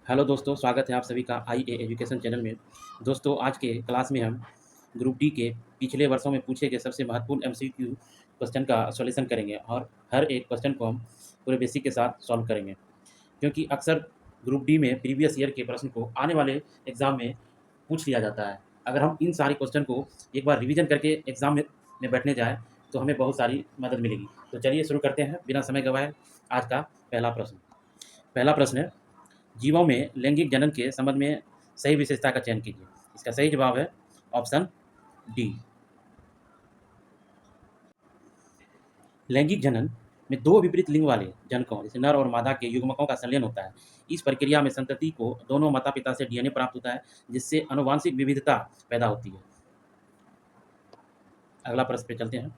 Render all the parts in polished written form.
Hello दोस्तों, स्वागत है आप सभी का आई ए एजुकेशन चैनल में। दोस्तों, आज के क्लास में हम ग्रुप डी के पिछले वर्षों में पूछे गए सबसे महत्वपूर्ण एमसीक्यू क्वेश्चन का सॉल्यूशन करेंगे और हर एक क्वेश्चन को हम पूरे बेसिक के साथ सॉल्व करेंगे। क्योंकि अक्सर ग्रुप डी में प्रीवियस ईयर के प्रश्न को आने वाले एग्ज़ाम में पूछ लिया जाता है। अगर हम इन सारे क्वेश्चन को एक बार रिवीजन करके एग्ज़ाम में बैठने जाएँ, तो हमें बहुत सारी मदद मिलेगी। तो चलिए शुरू करते हैं बिना समय गँवाए आज का पहला प्रश्न। पहला प्रश्न है, जीवों में लैंगिक जनन के संबंध में सही विशेषता का चयन कीजिए। इसका सही जवाब है ऑप्शन डी। लैंगिक जनन में दो विपरीत लिंग वाले जनकों जैसे नर और मादा के युग्मकों का संलयन होता है। इस प्रक्रिया में संतति को दोनों माता पिता से डीएनए प्राप्त होता है, जिससे आनुवांशिक विविधता पैदा होती है। अगला प्रश्न पे चलते हैं।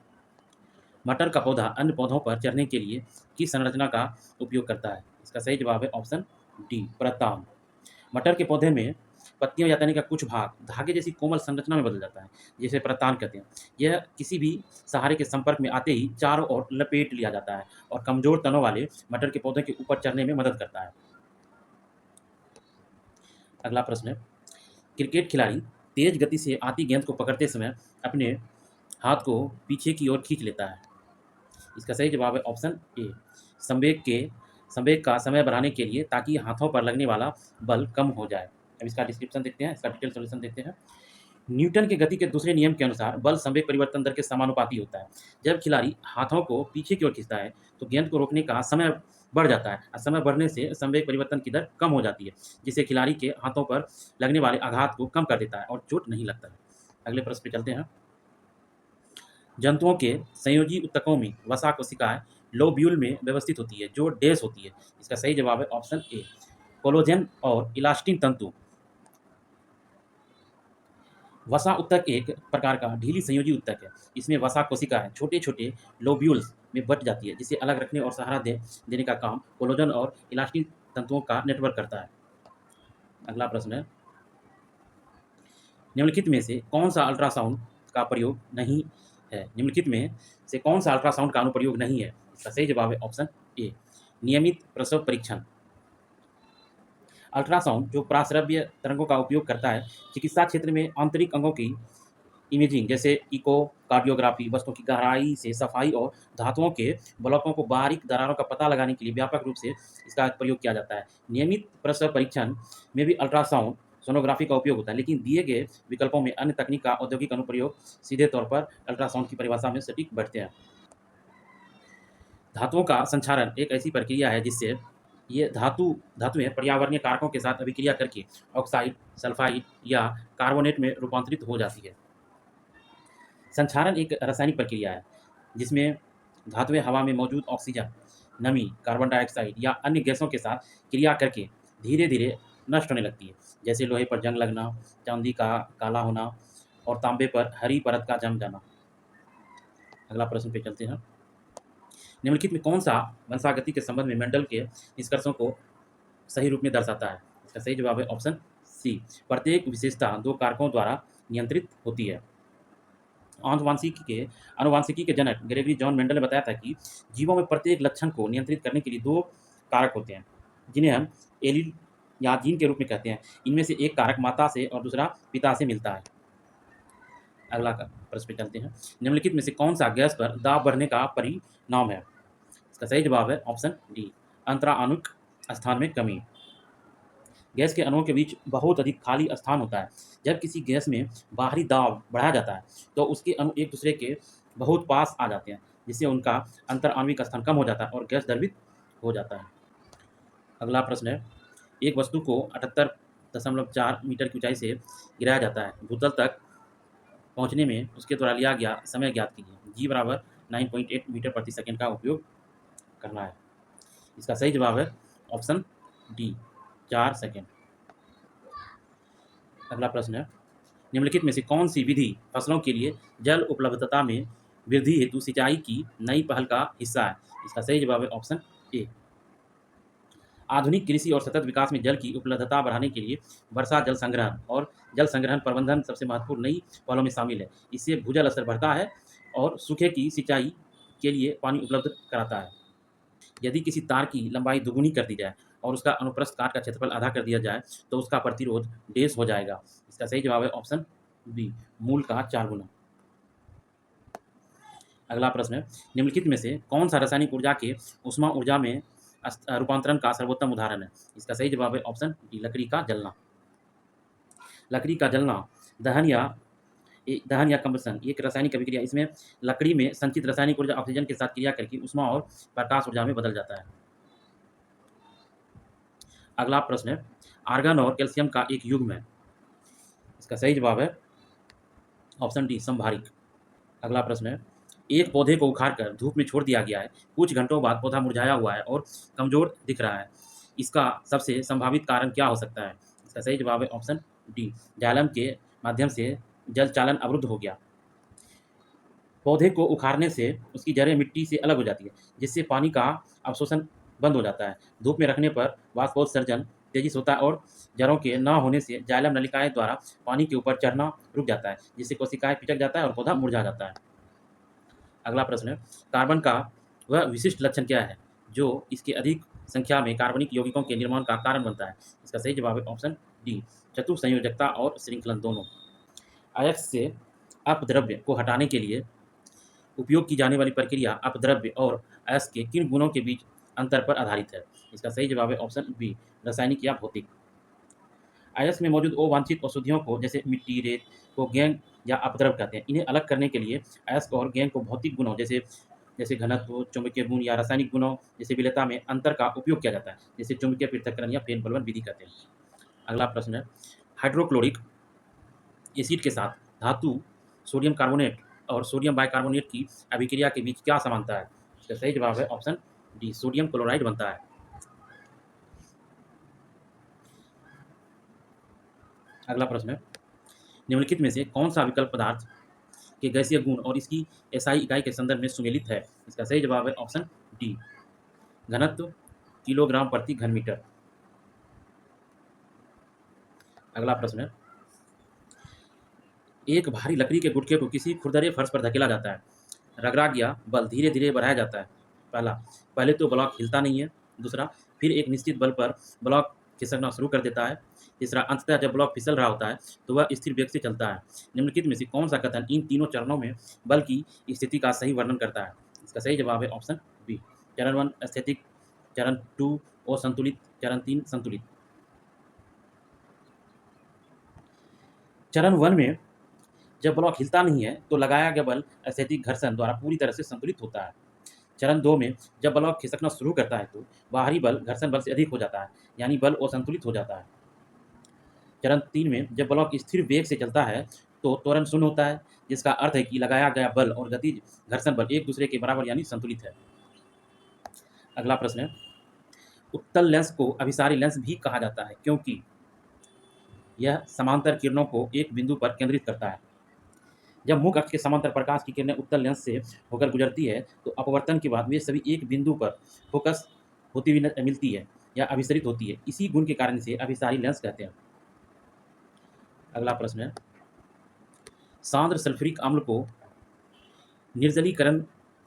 मटर का पौधा अन्य पौधों पर चढ़ने के लिए किस संरचना का उपयोग करता है? इसका सही जवाब है ऑप्शन डी, प्रताम। मटर के पौधे में पत्तियों या तने का कुछ भाग धागे जैसी कोमल संरचना में बदल जाता है, जिसे प्रतान कहते हैं। यह किसी भी सहारे के संपर्क में आते ही चारों ओर लपेट लिया जाता है और कमजोर तनों वाले मटर के पौधे के ऊपर चढ़ने में मदद करता है। अगला प्रश्न है, क्रिकेट खिलाड़ी तेज गति से आती गेंद को पकड़ते समय अपने हाथ को पीछे की ओर खींच लेता है। इसका सही जवाब है ऑप्शन ए, संवेग का समय बढ़ाने के लिए, ताकि हाथों पर लगने वाला बल कम हो जाए। अब इसका डिस्क्रिप्शन देखते हैं, इसका डिटेल सॉल्यूशन देखते हैं। न्यूटन के गति के दूसरे नियम के अनुसार बल संवेग परिवर्तन दर के समानुपाती होता है। जब खिलाड़ी हाथों को पीछे की ओर खींचता है, तो गेंद को रोकने का समय बढ़ जाता है और समय बढ़ने से संवेग परिवर्तन की दर कम हो जाती है, जिससे खिलाड़ी के हाथों पर लगने वाले आघात को कम कर देता है और चोट नहीं लगता है। अगले प्रश्न पे चलते हैं। जंतुओं के संयोजी ऊतकों में वसा कोशिकाएं लोब्यूल में व्यवस्थित होती है, जो डैश होती है। इसका सही जवाब है ऑप्शन ए, कोलोजन और इलास्टिन तंतु। वसा ऊतक एक प्रकार का ढीली संयोजी ऊतक है। इसमें वसा कोशिकाएं छोटे छोटे लोब्यूल्स में बट जाती है, जिसे अलग रखने और सहारा देने का काम कोलोजन और इलास्टिन तंतुओं का नेटवर्क करता है। अगला प्रश्न है, निम्नलिखित में से कौन सा अल्ट्रासाउंड का प्रयोग नहीं है? निम्नलिखित में से कौन सा अल्ट्रासाउंड का अनुप्रयोग नहीं है? इसका सही जवाब है ऑप्शन ए, नियमित प्रसव परीक्षण। अल्ट्रासाउंड जो प्राश्रव्य तरंगों का उपयोग करता है, चिकित्सा क्षेत्र में आंतरिक अंगों की इमेजिंग जैसे इकोकार्डियोग्राफी, वस्तुओं की गहराई से सफाई और धातुओं के ब्लॉकों को बारीक दरारों का पता लगाने के लिए व्यापक रूप से इसका प्रयोग किया जाता है। नियमित प्रसव परीक्षण में भी अल्ट्रासाउंड सोनोग्राफी का उपयोग होता है, लेकिन दिए गए विकल्पों में अन्य तकनीक का औद्योगिक अनुप्रयोग सीधे तौर पर अल्ट्रासाउंड की परिभाषा में सटीक बैठते हैं। धातुओं का संक्षारण एक ऐसी प्रक्रिया है जिससे ये धातुएं पर्यावरणीय कारकों के साथ अभिक्रिया करके ऑक्साइड, सल्फाइड या कार्बोनेट में रूपांतरित हो जाती है। संक्षारण एक रासायनिक प्रक्रिया है जिसमें धातुएं हवा में मौजूद ऑक्सीजन, नमी, कार्बन डाइऑक्साइड या अन्य गैसों के साथ क्रिया करके धीरे धीरे नष्ट होने लगती है। जैसे लोहे पर जंग लगना, चांदी का काला होना और तांबे पर हरी परत का जम जाना। अगला प्रश्न पे चलते हैं। निम्नलिखित में कौन सा वंशागति के संबंध में मेंडल के निष्कर्षों को सही रूप में दर्शाता है? इसका सही जवाब है ऑप्शन सी, प्रत्येक विशेषता दो कारकों द्वारा नियंत्रित होती है। आनुवांशिकी के जनक ग्रेगरी जॉन मेंडल ने बताया था कि जीवों में प्रत्येक लक्षण को नियंत्रित करने के लिए दो कारक होते हैं, जिन्हें हम एलील या जीन के रूप में कहते हैं। इनमें से एक कारक माता से और दूसरा पिता से मिलता है। अगला प्रश्न पे चलते हैं। निम्नलिखित में से कौन सा गैस पर दाब बढ़ने का परिणाम है? इसका सही जवाब है ऑप्शन डी, अंतराणुक स्थान में कमी। गैस के अणुओं के बीच बहुत अधिक खाली स्थान होता है। जब किसी गैस में बाहरी दाब बढ़ाया जाता है, तो उसके अणु एक दूसरे के बहुत पास आ जाते हैं, जिससे उनका अंतराण्विक स्थान कम हो जाता है और गैस द्रवित हो जाता है। अगला प्रश्न है, एक वस्तु को 78.4 मीटर की ऊंचाई से गिराया जाता है। भूतल तक पहुंचने में उसके द्वारा लिया गया समय ज्ञात कीजिए। जी बराबर 9.8 मीटर प्रति सेकंड का उपयोग करना है। इसका सही जवाब है ऑप्शन डी, 4 सेकंड। अगला प्रश्न है, निम्नलिखित में से कौन सी विधि फसलों के लिए जल उपलब्धता में वृद्धि हेतु सिंचाई की नई पहल का हिस्सा है? इसका सही जवाब है ऑप्शन ए। आधुनिक कृषि और सतत विकास में जल की उपलब्धता बढ़ाने के लिए वर्षा जल संग्रहण और जल संग्रहण प्रबंधन सबसे महत्वपूर्ण नई पहलों में शामिल है। इससे भूजल स्तर बढ़ता है और सूखे की सिंचाई के लिए पानी उपलब्ध कराता है। यदि किसी तार की लंबाई दोगुनी कर दी जाए और उसका अनुप्रस्थ काट का क्षेत्रफल आधा कर दिया जाए तो उसका प्रतिरोध डेस हो जाएगा। इसका सही जवाब है ऑप्शन बी, मूल का 4 गुना। अगला प्रश्न है, निम्नलिखित में से कौन सा रासायनिक ऊर्जा के ऊष्मा ऊर्जा में रूपांतरण का सर्वोत्तम उदाहरण है? इसका सही जवाब है ऑप्शन डी, लकड़ी का जलना। लकड़ी का जलना दहन या दहन या कंबसन एक रासायनिक अभिक्रिया, इसमें लकड़ी में संचित रासायनिक ऊर्जा ऑक्सीजन के साथ क्रिया करके ऊष्मा और प्रकाश ऊर्जा में बदल जाता है। अगला प्रश्न है, आर्गन और कैल्शियम का एक युग्म है। इसका सही जवाब है ऑप्शन डी, संभारिक। अगला प्रश्न है, एक पौधे को उखाड़कर धूप में छोड़ दिया गया है, कुछ घंटों बाद पौधा मुरझाया हुआ है और कमजोर दिख रहा है, इसका सबसे संभावित कारण क्या हो सकता है? इसका सही जवाब है ऑप्शन डी, जालम के माध्यम से जल चालन अवरुद्ध हो गया। पौधे को उखाड़ने से उसकी जड़ें मिट्टी से अलग हो जाती है, जिससे पानी का अवशोषण बंद हो जाता है। धूप में रखने पर वाष्पोत्सर्जन तेजी से होता है और जड़ों के न होने से जाइलम नलिकाएं द्वारा पानी के ऊपर चढ़ना रुक जाता है, जिससे कोशिकाएं पिचक जाता है और पौधा मुरझा जाता है। अगला प्रश्न है, कार्बन का वह विशिष्ट लक्षण क्या है जो इसके अधिक संख्या में कार्बनिक यौगिकों के निर्माण का कारण बनता है? इसका सही जवाब है ऑप्शन डी, चतुसंयोजकता और श्रृंखलन दोनों। अयस्क से अपद्रव्य को हटाने के लिए उपयोग की जाने वाली प्रक्रिया अपद्रव्य और अयस्क के किन गुणों के बीच अंतर पर आधारित है? इसका सही जवाब है ऑप्शन बी, रासायनिक या भौतिक। अयस्क में मौजूद अवांछित अशुद्धियों को, जैसे मिट्टी, रेत, को गैंग या अपद्रव्य कहते हैं। इन्हें अलग करने के लिए अयस्क और गैंग को भौतिक गुणों जैसे जैसे घनत्व, चुंबकीय गुण या रासायनिक गुणों जैसे विलेयता में अंतर का उपयोग किया जाता है, जिसे चुंबकीय पृथक्करण या फेन बलवन विधि कहते हैं। अगला प्रश्न है, हाइड्रोक्लोरिक एसिड के साथ धातु सोडियम कार्बोनेट और सोडियम बाइकार्बोनेट की अभिक्रिया के बीच क्या समानता है? इसका सही जवाब है ऑप्शन डी, सोडियम क्लोराइड बनता है। अगला प्रश्न है, निम्नलिखित में से कौन सा विकल्प पदार्थ के गैसीय गुण और इसकी एसआई इकाई के संदर्भ में सुमेलित है? इसका सही जवाब है ऑप्शन डी, घनत्व किलोग्राम प्रति घन मीटर। अगला प्रश्न है, एक भारी लकड़ी के गुटके को किसी खुरदरे फर्श पर धकेला जाता है, रगड़ा गया बल धीरे धीरे बढ़ाया जाता है। पहला, पहले तो ब्लॉक हिलता नहीं है। दूसरा, फिर एक निश्चित बल पर ब्लॉक खिसकना शुरू कर देता है। तीसरा, अंततः जब ब्लॉक फिसल रहा होता है तो वह स्थिर वेग से चलता है। निम्नलिखित में से कौन सा कथन इन तीनों चरणों में बल की स्थिति का सही वर्णन करता है? इसका सही जवाब है ऑप्शन बी, चरण 1 स्थैतिक, चरण 2 असंतुलित, चरण 3 संतुलित। चरण 1 में जब ब्लॉक हिलता नहीं है तो लगाया गया बल स्थैतिक घर्षण द्वारा पूरी तरह से संतुलित होता है। चरण 2 में जब ब्लॉक खिसकना शुरू करता है तो बाहरी बल घर्षण बल से अधिक हो जाता है, यानी बल असंतुलित हो जाता है। चरण 3 में जब ब्लॉक स्थिर वेग से चलता है तो त्वरण शून्य होता है, जिसका अर्थ है कि लगाया गया बल और गतिज घर्षण बल एक दूसरे के बराबर यानी संतुलित है। अगला प्रश्न है, उत्तल लेंस को अभिसारी लेंस भी कहा जाता है क्योंकि यह समांतर किरणों को एक बिंदु पर केंद्रित करता है। जब मुख्य अक्ष के समांतर प्रकाश की किरणें उत्तल लेंस से होकर गुजरती है तो अपवर्तन के बाद वे सभी एक बिंदु पर फोकस होती हुई मिलती है या अभिसरित होती है। इसी गुण के कारण से अभिसारी लेंस कहते हैं। अगला प्रश्न है, सांद्र सल्फ्यूरिक अम्ल को निर्जलीकरण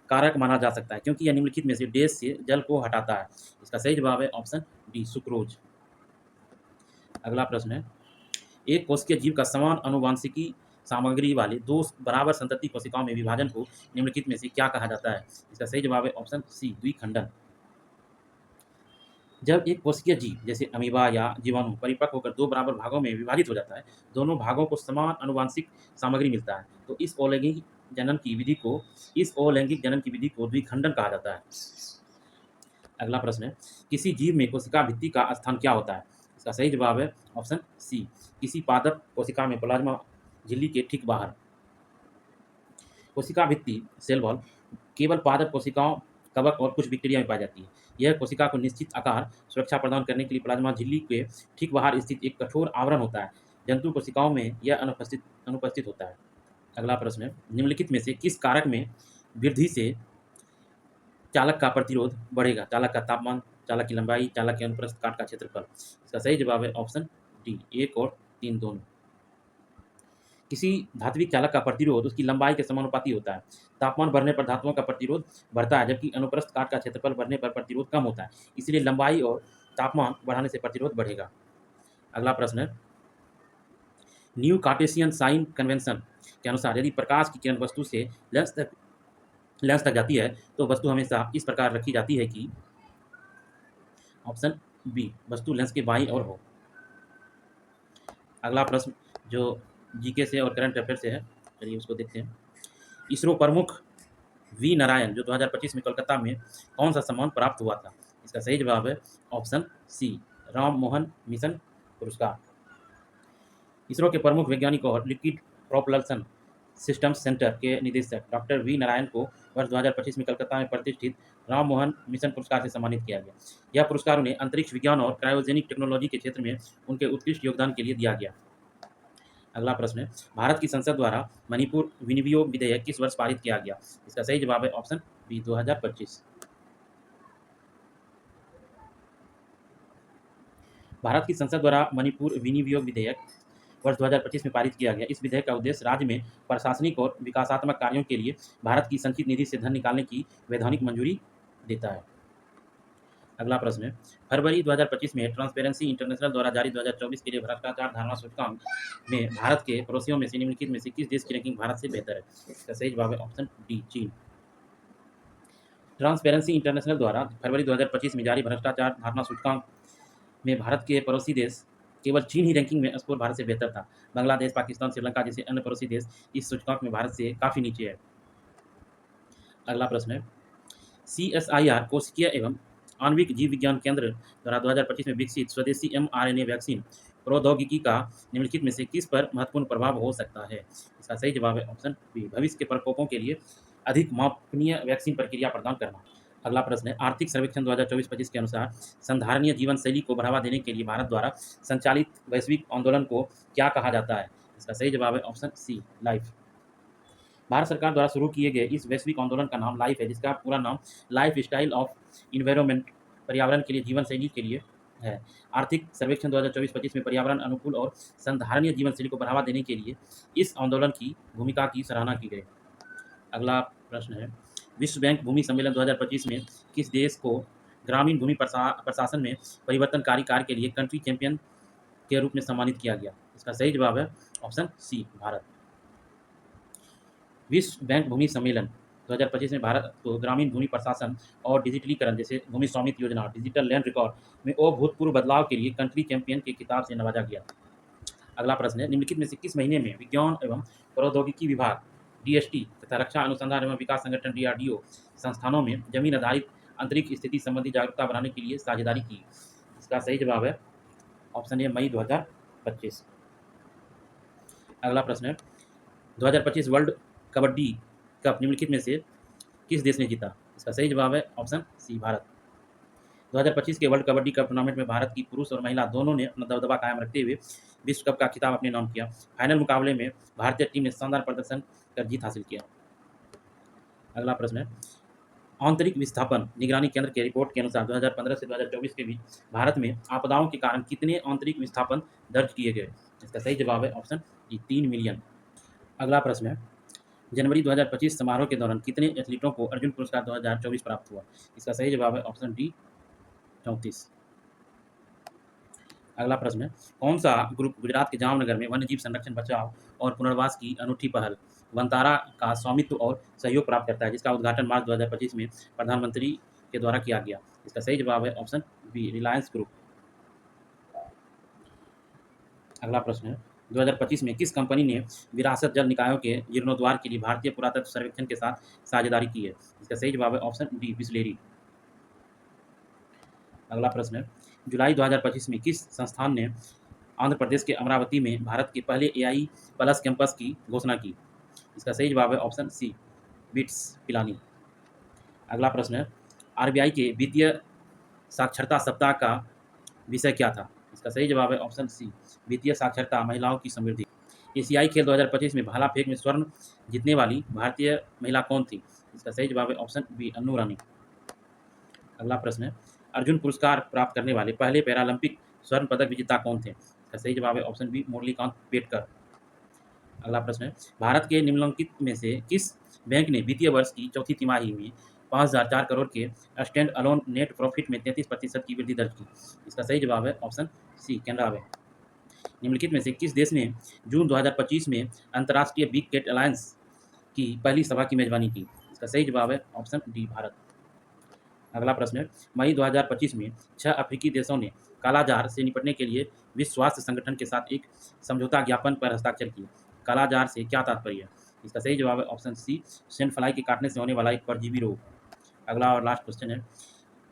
कारक माना जा सकता है क्योंकि यह निम्नलिखित में से डैश से जल को हटाता है। इसका सही जवाब है ऑप्शन डी, सुक्रोज। अगला प्रश्न है, एक कोशिकीय जीव का समान आनुवंशिकी सामग्री वाले दो बराबर संतति कोशिकाओं में विभाजन को निम्नलिखित में से क्या कहा जाता है? इसका सही जवाब है ऑप्शन सी, द्विखंडन। जब एक कोशिकीय जीव जैसे अमीबा या जीवाणु परिपक्व होकर दो बराबर भागों में विभाजित हो जाता है, दोनों भागों को समान आनुवंशिक सामग्री मिलता है, तो इस अलैंगिक जनन की विधि को द्विखंडन कहा जाता है। अगला प्रश्न है, किसी जीव में कोशिका भित्ति का स्थान क्या होता है? इसका सही जवाब है ऑप्शन सी, किसी पादप कोशिका में प्लाज्मा झिल्ली के ठीक बाहर। कोशिका भित्ति सेल वॉल केवल पादप कोशिकाओं, कवक और कुछ बैक्टीरिया में पाई जाती है। यह कोशिका को निश्चित आकार, सुरक्षा प्रदान करने के लिए प्लाज्मा झिल्ली के ठीक बाहर स्थित एक कठोर आवरण होता है। जंतु कोशिकाओं में यह अनुपस्थित होता है। अगला प्रश्न है, निम्नलिखित में से किस कारक में वृद्धि से चालक का प्रतिरोध बढ़ेगा? चालक का तापमान, चालक की लंबाई, चालक के अनुप्रस्थ काट का क्षेत्रफल। इसका सही जवाब है ऑप्शन डी, 1 और 3 दोनों। किसी धात्विक चालक का प्रतिरोध उसकी लंबाई के समानुपाती होता है। तापमान बढ़ने पर धातुओं का प्रतिरोध बढ़ता है, जबकि अनुप्रस्थ काट का क्षेत्रफल बढ़ने पर प्रतिरोध कम होता है। इसलिए लंबाई और तापमान बढ़ाने से प्रतिरोध बढ़ेगा। अगला प्रश्न है, न्यू कार्टेशियन साइन कन्वेंशन के अनुसार यदि प्रकाश की किरण वस्तु से लेंस तक जाती है तो वस्तु हमेशा इस प्रकार रखी जाती है कि ऑप्शन बी वस्तु लेंस के बाईं ओर हो। अगला प्रश्न जो जीके से और करंट अफेयर से है, चलिए उसको देखते हैं। इसरो प्रमुख वी नारायण जो 2025 में कोलकाता में कौन सा सम्मान प्राप्त हुआ था? इसका सही जवाब है option C Ram Mohan mission पुरस्कार। इसरो के प्रमुख वैज्ञानिक और लिक्विड प्रोपल्सन सिस्टम्स सेंटर के निदेशक डॉक्टर वी नारायण को वर्ष 2025 में कलकत्ता में प्रतिष्ठित राम मोहन मिशन पुरस्कार से सम्मानित किया गया। यह पुरस्कार उन्हें अंतरिक्ष विज्ञान और क्रायोजेनिक टेक्नोलॉजी के क्षेत्र में उनके उत्कृष्ट योगदान के लिए दिया गया। अगला प्रश्न है, भारत की संसद द्वारा मणिपुर विनियोग विधेयक किस वर्ष पारित किया गया? इसका सही जवाब है ऑप्शन बी 2025। भारत की संसद द्वारा मणिपुर विनियोग विधेयक वर्ष 2025 में पारित किया गया। इस विधेयक का उद्देश्य राज्य में प्रशासनिक और विकासात्मक कार्यों के लिए भारत की संचित निधि से धन निकालने की वैधानिक मंजूरी देता है। अगला प्रश्न है, फरवरी 2025 में ट्रांसपेरेंसी इंटरनेशनल द्वारा जारी 2024 के लिए भ्रष्टाचार धारणा सूचकांक में भारत के पड़ोसियों में से निम्नलिखित में से किस देश की रैंकिंग भारत से बेहतर है? इसका सही जवाब है ऑप्शन डी चीन। ट्रांसपेरेंसी इंटरनेशनल द्वारा फरवरी 2025 में जारी भ्रष्टाचार धारणा सूचकांक में भारत के पड़ोसी देश केवल चीन ही रैंकिंग में स्कोर भारत से बेहतर था। बांग्लादेश, पाकिस्तान, श्रीलंका जैसे अन्य पड़ोसी देश इस सूचकांक में भारत से काफ़ी नीचे है। अगला प्रश्न है, CSIR कोशिकीय एवं आणविक जीव विज्ञान केंद्र द्वारा 2025 में विकसित स्वदेशी mRNA वैक्सीन प्रौद्योगिकी का निम्नलिखित में से किस पर महत्वपूर्ण प्रभाव हो सकता है? इसका सही जवाब है ऑप्शन बी भविष्य के प्रकोपों के लिए अधिक मापनीय वैक्सीन प्रक्रिया प्रदान करना। अगला प्रश्न है, आर्थिक सर्वेक्षण 2024-25 के अनुसार संधारणीय जीवन शैली को बढ़ावा देने के लिए भारत द्वारा संचालित वैश्विक आंदोलन को क्या कहा जाता है? इसका सही जवाब है ऑप्शन सी लाइफ। भारत सरकार द्वारा शुरू किए गए इस वैश्विक आंदोलन का नाम लाइफ है, जिसका पूरा नाम लाइफ स्टाइल ऑफ इन्वायरमेंट पर्यावरण के लिए जीवन शैली के लिए है। आर्थिक सर्वेक्षण 2024-25 में पर्यावरण अनुकूल और संधारणीय जीवन शैली को बढ़ावा देने के लिए इस आंदोलन की भूमिका की सराहना की गई। अगला प्रश्न है, विश्व बैंक भूमि सम्मेलन 2025 में किस देश को ग्रामीण भूमि प्रशासन में परिवर्तनकारी कार्य के लिए कंट्री चैंपियन के रूप में सम्मानित किया गया? इसका सही जवाब है ऑप्शन सी भारत। विश्व बैंक भूमि सम्मेलन 2025 में भारत को ग्रामीण भूमि प्रशासन और डिजिटलीकरण जैसे भूमि स्वामित्व योजना और डिजिटल लैंड रिकॉर्ड में अभूतपूर्व बदलाव के लिए कंट्री चैंपियन के खिताब से नवाजा गया। अगला प्रश्न है, निम्नलिखित में से किस महीने में विज्ञान एवं प्रौद्योगिकी विभाग DST तथा रक्षा अनुसंधान एवं विकास संगठन DRDO संस्थानों में जमीन आधारित अंतरिक्ष स्थिति संबंधी जागरूकता बढ़ाने के लिए साझेदारी की? इसका सही जवाब है ऑप्शन ए मई 2025। अगला प्रश्न है, 2025 वर्ल्ड कबड्डी कप निम्नलिखित में से किस देश ने जीता? इसका सही जवाब है ऑप्शन सी भारत। 2025 के वर्ल्ड कबड्डी कप टूर्नामेंट में भारत की पुरुष और महिला दोनों ने अपना दबदबा कायम रखते हुए विश्व कप का खिताब अपने नाम किया। फाइनल मुकाबले में भारतीय टीम ने शानदार प्रदर्शन कर जीत हासिल किया। अगला प्रश्न है, आंतरिक विस्थापन निगरानी केंद्र के रिपोर्ट के अनुसार 2015 से 2024 के बीच भारत में आपदाओं के कारण कितने आंतरिक विस्थापन दर्ज किए गए? इसका सही जवाब है ऑप्शन डी 3 मिलियन। अगला प्रश्न है, जनवरी 2025 समारोह के दौरान कितने एथलीटों को अर्जुन पुरस्कार 2024 प्राप्त हुआ? इसका सही जवाब है ऑप्शन डी 34। अगला प्रश्न है, कौन सा ग्रुप गुजरात के जामनगर में वन्यजीव संरक्षण बचाव और पुनर्वास की अनूठी पहल वनतारा का स्वामित्व और सहयोग प्राप्त करता है, जिसका उद्घाटन मार्च 2025 में प्रधानमंत्री के द्वारा किया गया? इसका सही जवाब है ऑप्शन बी रिलायंस ग्रुप। अगला प्रश्न है, 2025 में किस कंपनी ने विरासत जल निकायों के जीर्णोद्धार के लिए भारतीय पुरातत्व सर्वेक्षण के साथ साझेदारी की है? इसका सही जवाब है ऑप्शन डी बिस्लेरी। अगला प्रश्न है, जुलाई 2025 में किस संस्थान ने आंध्र प्रदेश के अमरावती में भारत के पहले AI प्लस कैंपस की घोषणा की? इसका सही जवाब है ऑप्शन सी बिट्स पिलानी। अगला प्रश्न है, RBI के वित्तीय साक्षरता सप्ताह का विषय क्या था? इसका सही जवाब है ऑप्शन सी वित्तीय साक्षरता महिलाओं की समृद्धि। एशियाई खेल 2025 में भाला फेंक में स्वर्ण जीतने वाली भारतीय महिला कौन थी? इसका सही जवाब है ऑप्शन बी अन्नू रानी। अगला प्रश्न है, अर्जुन पुरस्कार प्राप्त करने वाले पहले पैरालंपिक स्वर्ण पदक विजेता कौन थे? इसका सही जवाब है ऑप्शन बी मुरलीकांत पेटकर। अगला प्रश्न है, भारत के निम्नलिखित में से किस बैंक ने वित्तीय वर्ष की चौथी तिमाही में 5,004 करोड़ के स्टैंड अलोन नेट प्रॉफिट में 33% की वृद्धि दर्ज की। इसका सही जवाब है ऑप्शन सी, कैनरा में। निम्नलिखित में से किस देश ने जून 2025 में अंतर्राष्ट्रीय बिग कैट अलायंस की पहली सभा की मेजबानी की? इसका सही जवाब है ऑप्शन डी, भारत। अगला प्रश्न है, मई 2025 में 6 अफ्रीकी देशों ने कालाजार से निपटने के लिए विश्व स्वास्थ्य संगठन के साथ एक समझौता ज्ञापन पर हस्ताक्षर किए। कालाजार से क्या तात्पर्य है? इसका सही जवाब है ऑप्शन सी, सेंड फ्लाई के काटने से होने वाला एक परजीवी रोग। अगला और लास्ट क्वेश्चन है,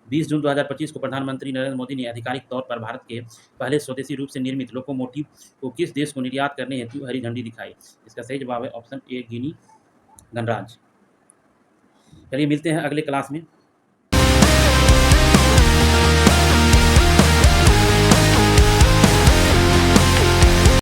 20 जून 2025 को प्रधानमंत्री नरेंद्र मोदी ने आधिकारिक तौर पर भारत के पहले स्वदेशी रूप से निर्मित लोकोमोटिव को किस देश को निर्यात करने हेतु हरी झंडी दिखाई? इसका सही जवाब है ऑप्शन ए, गिनी गणराज्य। चलिए मिलते हैं अगले क्लास में।